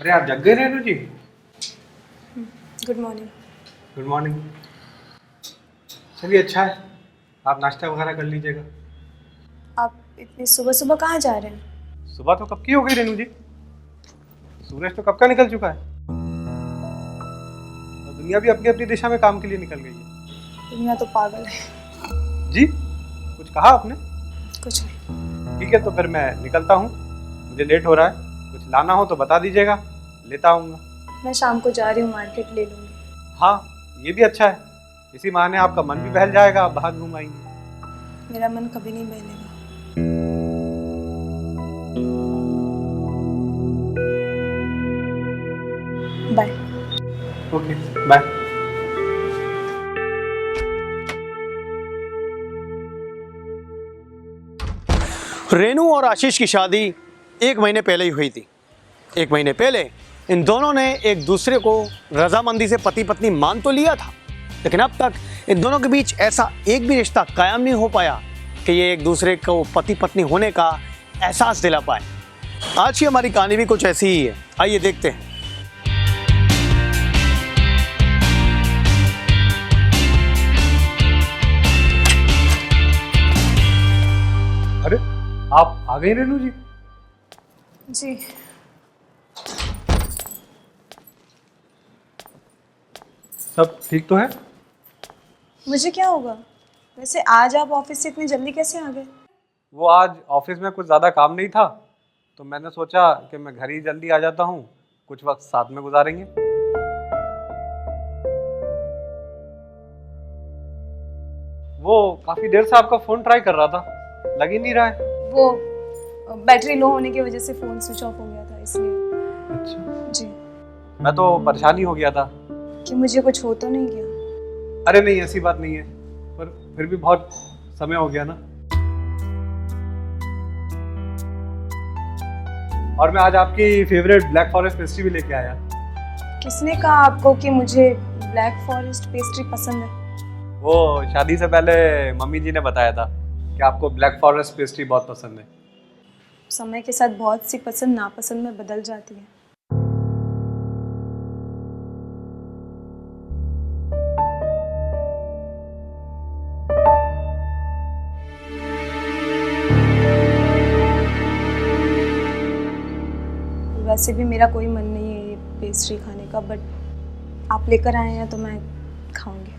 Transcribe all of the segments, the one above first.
अरे आप जग गए Renu ji. Good morning. Good morning. चलिए अच्छा है, आप नाश्ता वगैरह कर लीजिएगा। आप इतनी सुबह सुबह कहाँ जा रहे हैं? सुबह तो कब की हो गई रेनू जी, सूरज तो कब का निकल चुका है और दुनिया भी अपनी अपनी दिशा में काम के लिए निकल गई है। दुनिया तो पागल है। जी, कुछ कहा आपने? कुछ नहीं। ठीक है, तो फिर मैं निकलता हूँ, मुझे लेट हो रहा है। कुछ लाना हो तो बता दीजिएगा, लेता आऊँगा। मैं शाम को जा रही हूँ, मार्केट ले लूँगी। हाँ, ये भी अच्छा है, इसी बहाने आपका मन भी बहल जाएगा, आप बाहर घूम आएंगे। मेरा मन कभी नहीं बहलेगा। बाय। Okay, bye. रेनू और आशीष की शादी 1 महीने पहले ही हुई थी। 1 महीने पहले इन दोनों ने एक दूसरे को रजामंदी से पति पत्नी मान तो लिया था, लेकिन अब तक इन दोनों के बीच ऐसा एक भी रिश्ता कायम नहीं हो पाया कि ये एक दूसरे को पति पत्नी होने का एहसास दिला पाए। आज की हमारी कहानी भी कुछ ऐसी ही है, आइए देखते हैं। अरे आप आ गए रेनू जी। जी। सब ठीक तो है? मुझे क्या होगा? वैसे आज आप ऑफिस से इतनी जल्दी कैसे आ गए? वो आज ऑफिस में कुछ ज़्यादा काम नहीं था, तो मैंने सोचा कि मैं घर ही जल्दी आ जाता हूँ, कुछ वक्त साथ में गुजारेंगे। वो काफ़ी देर से आपका फ़ोन ट्राई कर रहा था, लग ही नहीं रहा है। वो बैटरी लो होने की वजह से फ़ोन स्विच ऑफ हो गया था, इसलिए। अच्छा। जी। मैं तो परेशान ही हो गया था। कि मुझे कुछ हो तो नहीं गया? अरे नहीं, ऐसी बात नहीं है, पर फिर भी बहुत समय हो गया ना। और मैं आज आपकी फेवरेट ब्लैक फॉरेस्ट पेस्ट्री भी लेके आया। किसने कहा आपको कि मुझे ब्लैक फॉरेस्ट पेस्ट्री पसंद है? वो शादी से पहले मम्मी जी ने बताया था कि आपको ब्लैक फॉरेस्ट पेस्ट्री बहुत पसंद है। समय के साथ बहुत सी पसंद नापसंद में बदल जाती है। वैसे भी मेरा कोई मन नहीं है ये पेस्ट्री खाने का, बट आप लेकर आए हैं तो मैं खाऊंगी।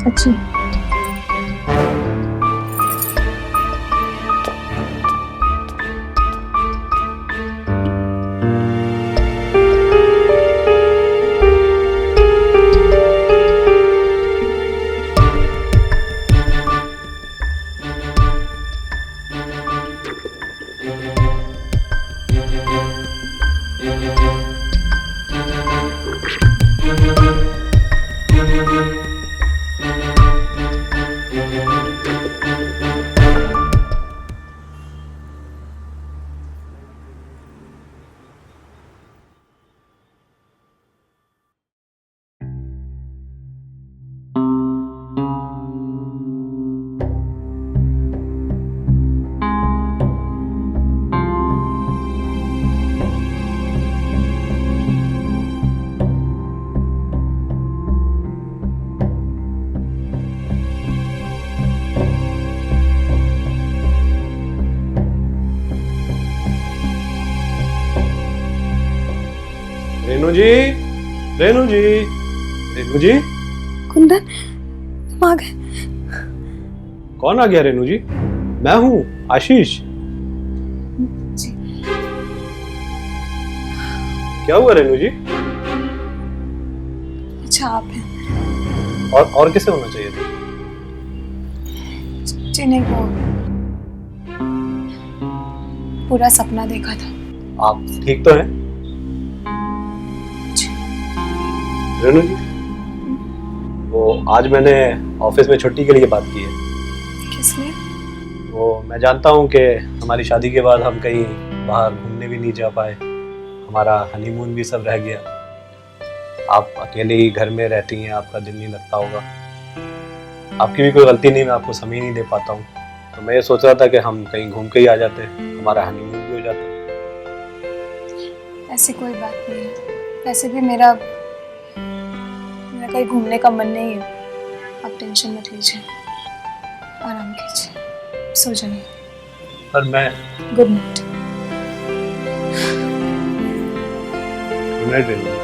अच्छी। रेनू जी, रेनू जी, रेनू जी। कुंदन, तुम आ गए? कौन आ गया रेनू जी? मैं हूँ आशीष। जी। क्या हुआ रेनू जी? अच्छा, आप हैं? और किसे होना चाहिए था? जी नहीं, वो पूरा सपना देखा था। आप ठीक तो हैं जी। रेनू जी? वो आज मैंने ऑफिस में छुट्टी के लिए बात की है। किस लिए? वो मैं जानता हूँ कि हमारी शादी के बाद हम कहीं बाहर घूमने भी नहीं जा पाए, हमारा हनीमून भी सब रह गया। आप अकेले ही घर में रहती हैं, आपका दिल नहीं लगता होगा। आपकी भी कोई गलती नहीं, मैं आपको समय नहीं दे पाता हूँ। तो मैं ये सोच रहा था कि हम कहीं घूम के ही आ जाते, हमारा हनीमून भी हो जाता। ऐसी कोई बात नहीं है। वैसे भी मेरा कहीं घूमने का मन नहीं है। आप टेंशन मत लीजिए, आराम कीजिए, सो जाइए। पर मैं good night. Good night Renu.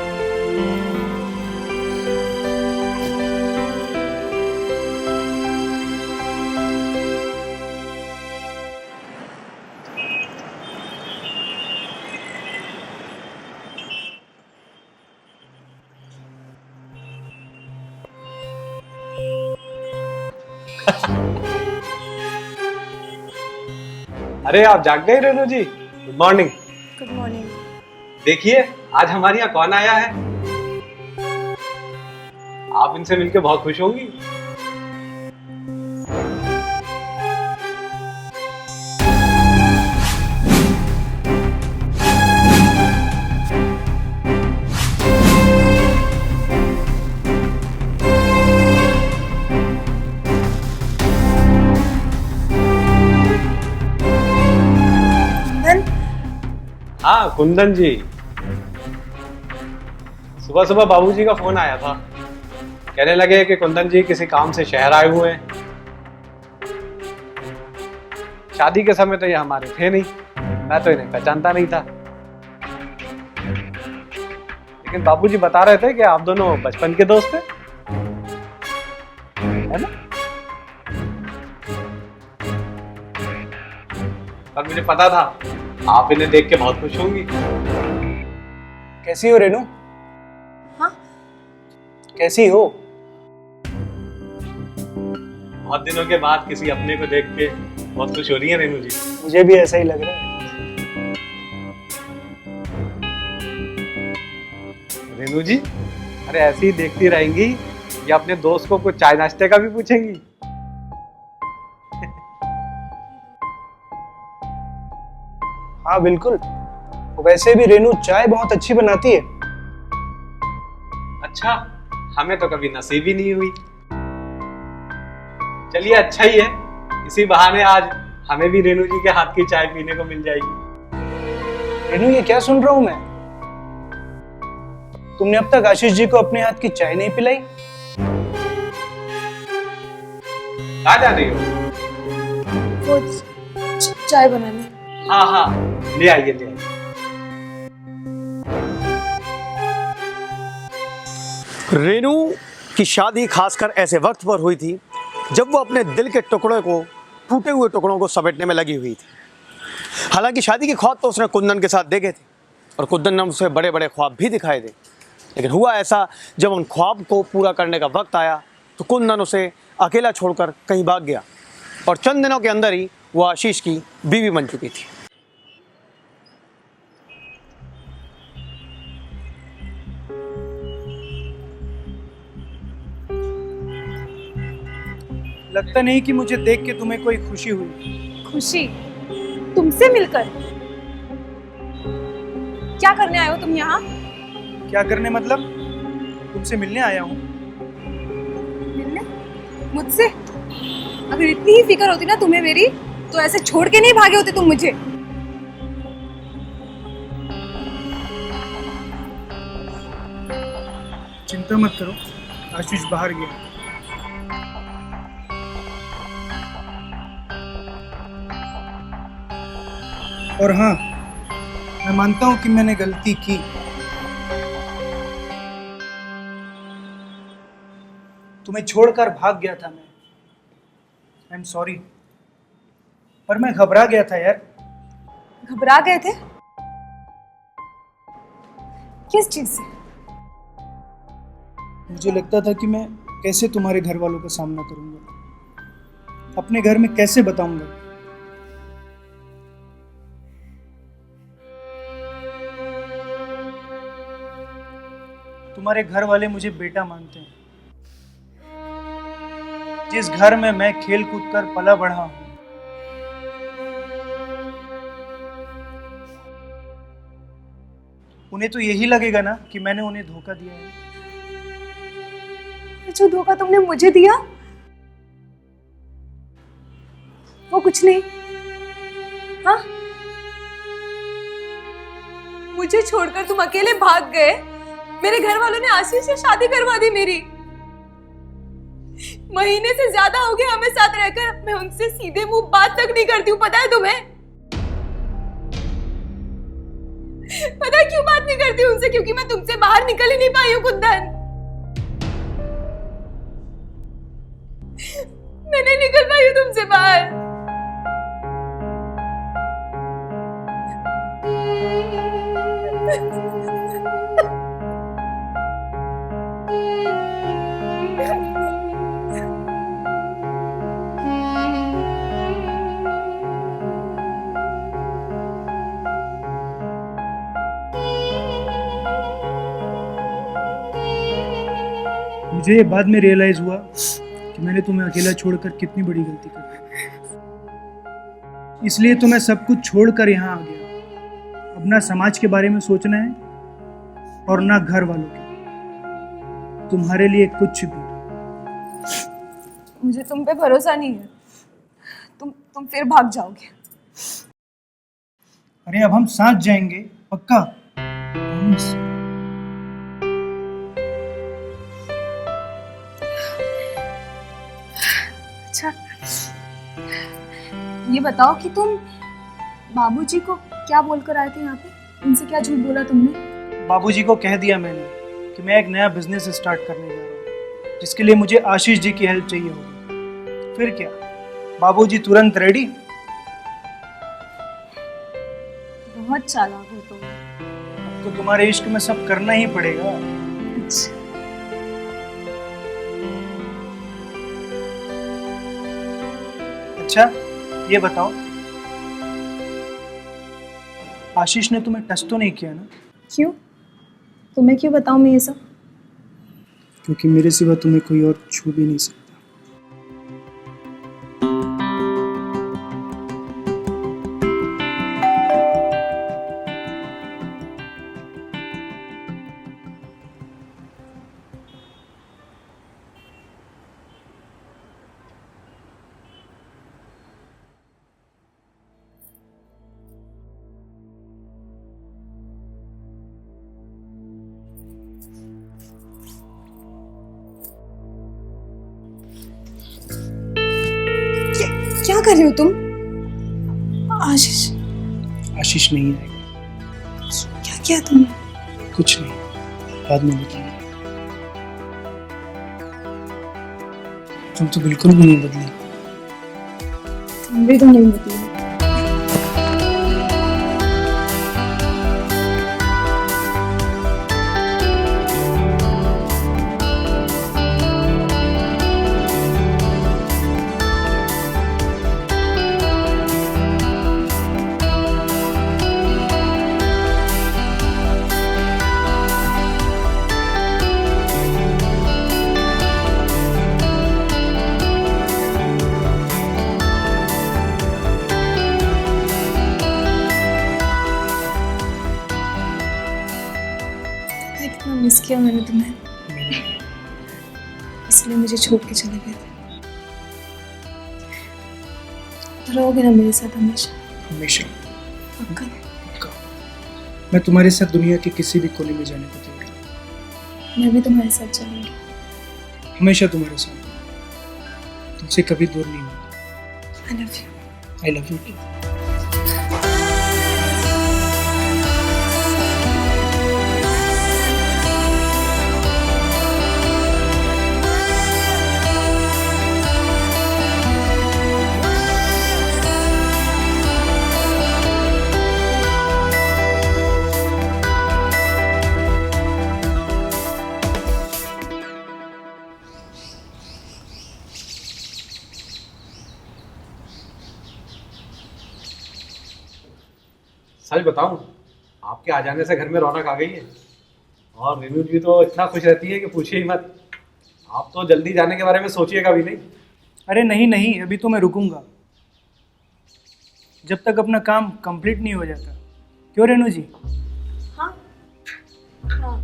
अरे आप जाग गए Renu ji? Good morning. Good morning. देखिए आज हमारे यहाँ कौन आया है। आप इनसे मिलकर बहुत खुश होंगी। हाँ कुंदन जी, सुबह सुबह बाबूजी का फोन आया था। कहने लगे कि कुंदन जी किसी काम से शहर आए हुए हैं। शादी के समय तो ये हमारे थे नहीं, मैं तो इन्हें पहचानता नहीं था। लेकिन बाबूजी बता रहे थे कि आप दोनों बचपन के दोस्त हैं, है ना? पर मुझे पता था आप इन्हें देख के बहुत खुश होंगी। कैसी हो रेनू? हाँ? कैसी हो? बहुत दिनों के बाद किसी अपने को देख के बहुत खुश हो रही है रेनू जी। मुझे भी ऐसा ही लग रहा है। रेनू जी, अरे ऐसे ही देखती रहेंगी या अपने दोस्त को कुछ चाय नाश्ते का भी पूछेंगी? हाँ बिल्कुल। वैसे भी रेनू चाय बहुत अच्छी बनाती है। अच्छा, हमें तो कभी नसीब ही नहीं हुई। चलिए अच्छा ही है, इसी बहाने आज हमें भी रेनू जी के हाथ की चाय पीने को मिल जाएगी। रेनू ये क्या सुन रहा हूँ मैं? तुमने अब तक आशीष जी को अपने हाथ की चाय नहीं पिलाई? कहाँ जा रही हो? वो चाय बनाने। हाँ हाँ, ले आइए ले आइए। रेनू की शादी खासकर ऐसे वक्त पर हुई थी जब वो अपने दिल के टुकड़े को, टूटे हुए टुकड़ों को समेटने में लगी हुई थी। हालांकि शादी के ख्वाब तो उसने कुंदन के साथ देखे थे और कुंदन ने उसे बड़े बड़े ख्वाब भी दिखाए थे, लेकिन हुआ ऐसा, जब उन ख्वाब को पूरा करने का वक्त आया तो कुंदन उसे अकेला छोड़कर कहीं भाग गया और चंद दिनों के अंदर ही वो आशीष की बीवी बन चुकी थी। लगता नहीं कि मुझे देख के तुम्हें कोई खुशी हुई। खुशी? तुमसे मिलकर? क्या करने आए हो तुम यहाँ? क्या करने मतलब? तुमसे मिलने आया हूँ। मिलने? मुझसे? अगर इतनी ही फिक्र होती ना तुम्हें मेरी, तो ऐसे छोड़ के नहीं भागे होते तुम मुझे। चिंता मत करो, आशीष बाहर गया। और हाँ, मैं मानता हूं कि मैंने गलती की। तुम्हें छोड़कर भाग गया था मैं। आई एम सॉरी, पर मैं घबरा गया था यार। घबरा गए थे? किस चीज से? मुझे लगता था कि मैं कैसे तुम्हारे घर वालों का सामना करूंगा, अपने घर में कैसे बताऊंगा। तुम्हारे घर वाले मुझे बेटा मानते हैं। जिस घर में मैं खेल कूद कर पला बढ़ा हूं, उन्हें तो यही लगेगा ना कि मैंने उन्हें धोखा दिया है। जो धोखा तुमने मुझे दिया वो कुछ नहीं। हाँ, मुझे छोड़कर तुम अकेले भाग गए। मेरे घर वालों ने आशीष से शादी करवा दी मेरी। महीने से ज्यादा हो गए हमें साथ रहकर, मैं उनसे सीधे मुंह बात तक नहीं करती हूँ। पता है तुम्हें? पता है क्यों बात नहीं करती हूँ उनसे? क्योंकि मैं तुमसे बाहर निकल ही नहीं पाई हूँ कुंदन। मैं नहीं निकल पाई हूँ तुमसे बाहर। मुझे ये बाद में रियलाइज हुआ कि मैंने तुम्हें अकेला छोड़कर कितनी बड़ी गलती कर दी। इसलिए तो मैं सब कुछ छोड़कर यहाँ आ गया। अब ना समाज के बारे में सोचना है और ना घर वालों के। तुम्हारे लिए कुछ भी। मुझे तुम पे भरोसा नहीं है। तुम फिर भाग जाओगे। अरे अब हम साथ जाएंगे, पक्का। Promise। अच्छा, ये बताओ कि तुम बाबूजी को क्या बोलकर आए थे यहाँ पे? उनसे क्या झूठ बोला तुमने? बाबूजी को कह दिया मैंने कि मैं एक नया बिजनेस स्टार्ट करने जा रहा हूँ, जिसके लिए मुझे आशीष जी की हेल्प चाहिए होगी। फिर क्या, बाबूजी तुरंत रेडी। बहुत चालाक हो तुम। तो तुम्हारे इश्क में सब करना ही पड़ेगा। अच्छा, अच्छा, ये बताओ, आशीष ने तुम्हें टच तो नहीं किया ना? क्यों? तुम्हें क्यों बताऊं मैं ये सब? क्योंकि मेरे सिवा तुम्हें कोई और छू भी नहीं सकता। क्या कर रहे हो तुम? आशीष, आशीष नहीं आएगा। क्या किया तुमने? कुछ नहीं, बाद में बताऊंगा। तुम तो बिल्कुल भी नहीं बदली। तुम भी तो नहीं बदली। कितना मिस किया मैंने तुम्हें, इसलिए मुझे छोड़ के चले गए थे। तो रहोगे ना मेरे साथ हमेशा? हमेशा, पक्का? पक्का। मैं तुम्हारे साथ दुनिया के किसी भी कोने में जाने को तैयार हूं। मैं भी तुम्हारे साथ चलूंगी। हमेशा तुम्हारे साथ, तुमसे कभी दूर नहीं हूँ। I love you. I love you too. सच बताऊं, आपके आ जाने से घर में रौनक आ गई है। और रेनू जी तो इतना खुश रहती है कि पूछिए ही मत। आप तो जल्दी जाने के बारे में सोचिएगा भी नहीं। अरे नहीं नहीं, अभी तो मैं रुकूंगा जब तक अपना काम कंप्लीट नहीं हो जाता। क्यों रेनू जी? हाँ हाँ।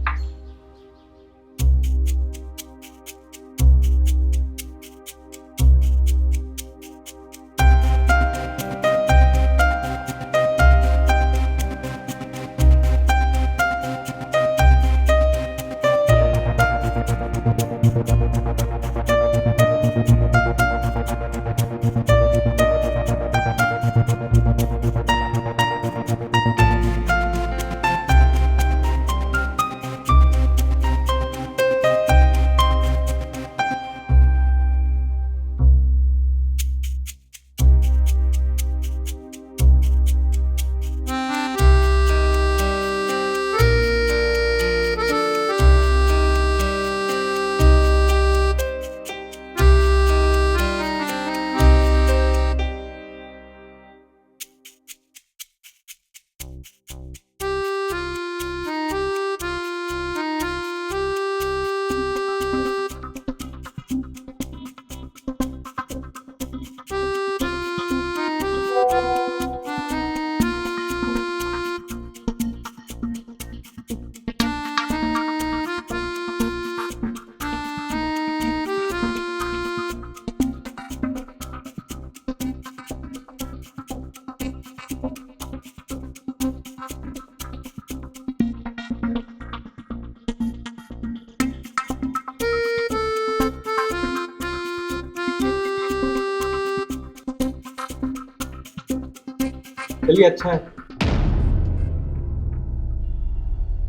चलिए अच्छा है।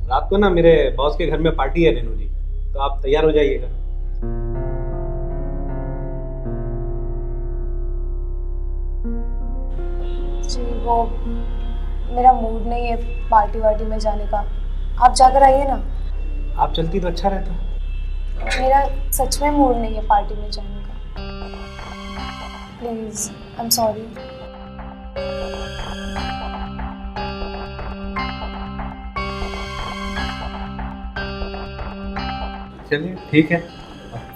रात को ना मेरे बॉस के घर में पार्टी है रेनू जी, तो आप तैयार हो जाइएगा। जी वो मेरा मूड नहीं है पार्टी वार्टी में जाने का, आप जाकर आइए ना। आप चलती तो अच्छा रहता। मेरा सच में मूड नहीं है पार्टी में जाने का, प्लीज़ आई एम सॉरी। चलिए ठीक है,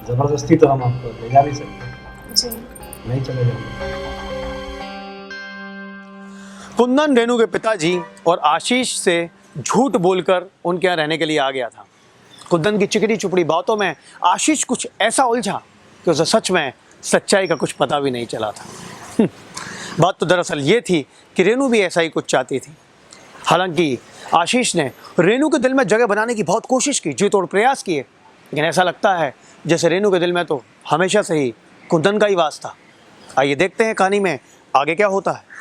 जबरदस्ती तो हम आपको ले जा नहीं सकते। जी नहीं चले जाएंगे। कुंदन रेनू के पिताजी और आशीष से झूठ बोलकर उनके यहाँ रहने के लिए आ गया था। कुंदन की चिकनी चुपड़ी बातों में आशीष कुछ ऐसा उलझा कि उसे सच में सच्चाई का कुछ पता भी नहीं चला था। बात तो दरअसल ये थी कि रेनू भी ऐसा ही कुछ चाहती थी। हालांकि आशीष ने रेनू के दिल में जगह बनाने की बहुत कोशिश की, जी तोड़ प्रयास किए, लेकिन ऐसा लगता है जैसे रेनू के दिल में तो हमेशा से ही कुंदन का ही वास था। आइए देखते हैं कहानी में आगे क्या होता है।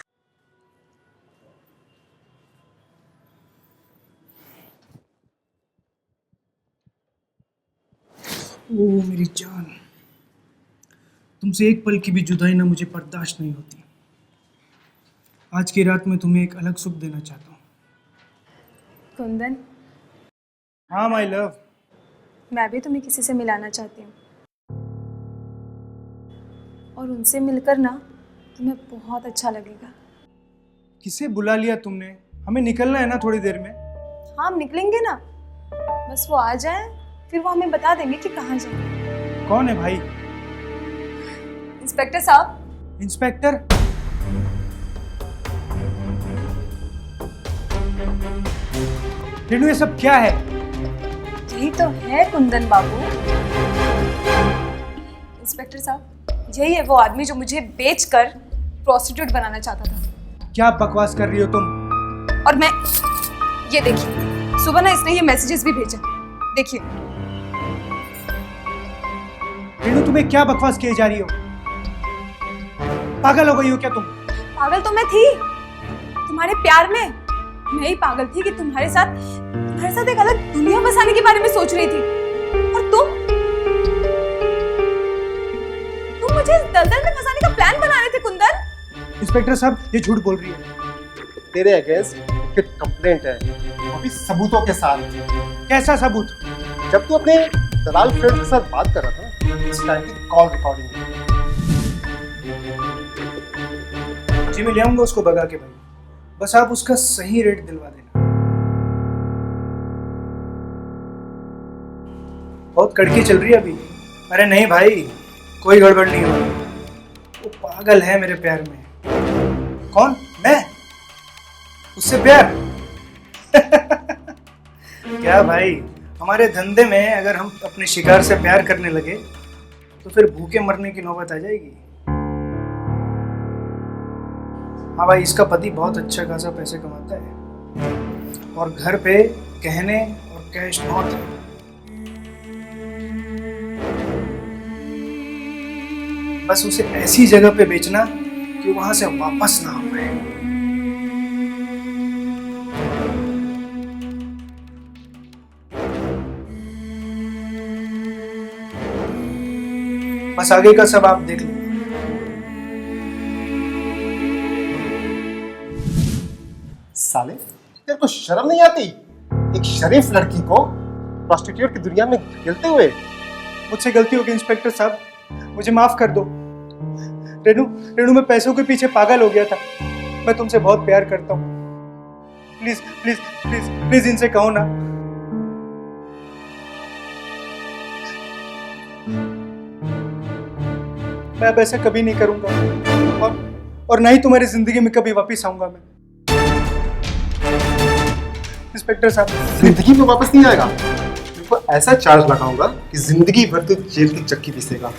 ओ मेरी जान, तुमसे एक पल की भी जुदाई ना मुझे बर्दाश्त नहीं होती। आज की रात में तुम्हें एक अलग सुख देना चाहता हूँ। कुंदन, हाँ माय लव। मैं भी तुम्हें किसी से मिलाना चाहती हूँ, और उनसे मिलकर ना तुम्हें बहुत अच्छा लगेगा। किसे बुला लिया तुमने? हमें निकलना है ना थोड़ी देर में। हाँ हम निकलेंगे ना, बस वो आ जाए फिर वो हमें बता देंगे कि कहाँ जाए। कौन है भाई? इंस्पेक्टर साहब। इंस्पेक्टर? रेनू ये सब क्या है? यही तो है कुंदन बाबू। इंस्पेक्टर साहब, यही है वो आदमी जो मुझे बेचकर प्रोस्टिट्यूट बनाना चाहता था। क्या बकवास कर रही हो तुम? और मैं, ये देखिए सुबह ना इसने ये मैसेजेस भी भेजे, देखिए। रेनू तुम्हें क्या बकवास किए जा रही हो? पागल हो गई हो क्या तुम? पागल तो मैं थी तुम्हारे प्यार में। मैं ही पागल थी कि तुम्हारे साथ एक अलग दुनिया बसाने के बारे में सोच रही थी, और तुम मुझे इस दलदल में फंसाने का प्लान बना रहे थे कुंदन। इंस्पेक्टर साहब ये झूठ बोल रही है। तेरे अगेंस्ट एक कंप्लेंट है, वो भी सबूतों के साथ। कैसा सबूत? जब तू अपने दलाल फ्रेंड के साथ बात कर रहा था, इस टाइम की कॉल रिकॉर्डिंग जी मैं ले आऊंगा उसको भगा के भाई, बस आप उसका सही रेट दिलवा देना। बहुत कड़की चल रही है अभी। अरे नहीं भाई, कोई गड़बड़ नहीं हो। वो पागल है मेरे प्यार में। कौन? मैं? उससे प्यार? क्या भाई, हमारे धंधे में अगर हम अपने शिकार से प्यार करने लगे तो फिर भूखे मरने की नौबत आ जाएगी। हाँ भाई, इसका पति बहुत अच्छा खासा पैसे कमाता है और घर पे गहने और कैश बहुत है। बस उसे ऐसी जगह पे बेचना कि वहां से वापस ना आ पाए। बस आगे का सब आप देख लो। साले, तेरे को शर्म नहीं आती एक शरीफ लड़की को प्रोस्टिट्यूट की दुनिया में खेलते हुए? मुझसे गलती हो गई इंस्पेक्टर साहब, मुझे माफ कर दो। रेनू मैं पैसों के पीछे पागल हो गया था। मैं तुमसे बहुत प्यार करता हूँ। प्लीज प्लीज प्लीज प्लीज इनसे कहो ना। मैं अब ऐसा कभी नहीं करूंगा और ना ही तुम्हारी जिंदगी में कभी वापस आऊंगा मैं। इंस्पेक्टर साहब, जिंदगी में वापस नहीं आएगा। तेरे को ऐसा चार्ज लगाऊंगा कि जिंदगी भर तू जेल की चक्की पीसेगा।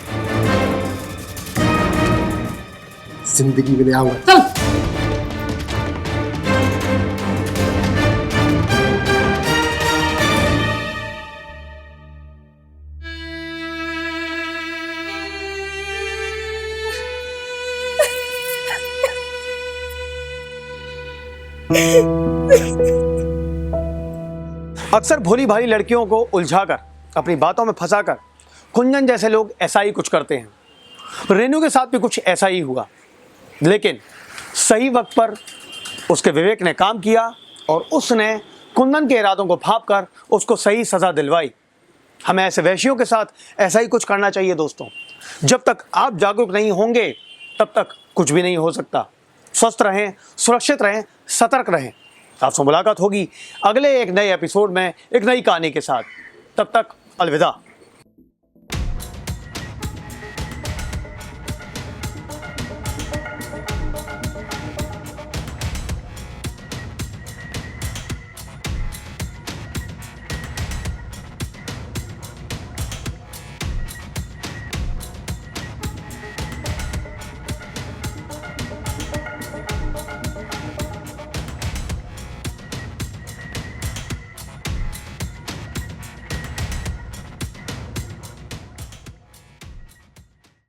जिंदगी में नहीं आऊंगा। चल। अक्सर भोली भाली लड़कियों को उलझाकर, अपनी बातों में फंसाकर कुंजन जैसे लोग ऐसा ही कुछ करते हैं। रेनू के साथ भी कुछ ऐसा ही हुआ, लेकिन सही वक्त पर उसके विवेक ने काम किया और उसने कुंदन के इरादों को भांपकर उसको सही सज़ा दिलवाई। हमें ऐसे वैश्यों के साथ ऐसा ही कुछ करना चाहिए दोस्तों। जब तक आप जागरूक नहीं होंगे तब तक कुछ भी नहीं हो सकता। स्वस्थ रहें, सुरक्षित रहें, सतर्क रहें। आपसे मुलाकात होगी अगले एक नए एपिसोड में एक नई कहानी के साथ। तब तक अलविदा।